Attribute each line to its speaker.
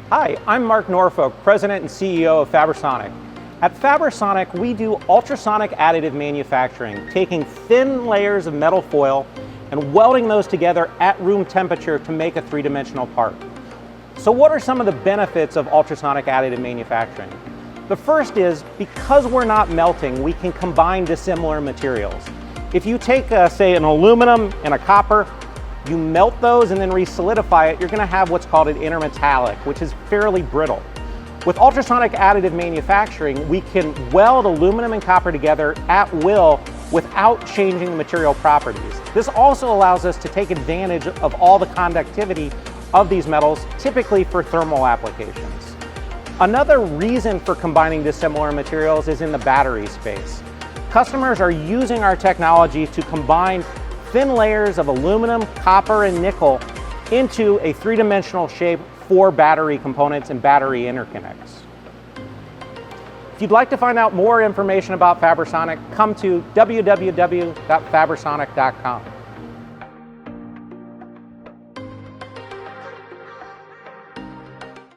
Speaker 1: Hi, I'm Mark Norfolk, President and CEO of Fabersonic. At Fabersonic, we do ultrasonic additive manufacturing, taking thin layers of metal foil and welding those together at room temperature to make a three-dimensional part. So what are some of the benefits of ultrasonic additive manufacturing? The first is, because we're not melting, we can combine dissimilar materials. If you take, say, an aluminum and a copper, you melt those and then re-solidify it, you're going to have what's called an intermetallic, which is fairly brittle. With ultrasonic additive manufacturing, we can weld aluminum and copper together at will without changing the material properties. This also allows us to take advantage of all the conductivity of these metals, typically for thermal applications. Another reason for combining dissimilar materials is in the battery space. Customers are using our technology to combine thin layers of aluminum, copper, and nickel into a three-dimensional shape for battery components and battery interconnects. If you'd like to find out more information about Fabersonic, come to www.fabersonic.com.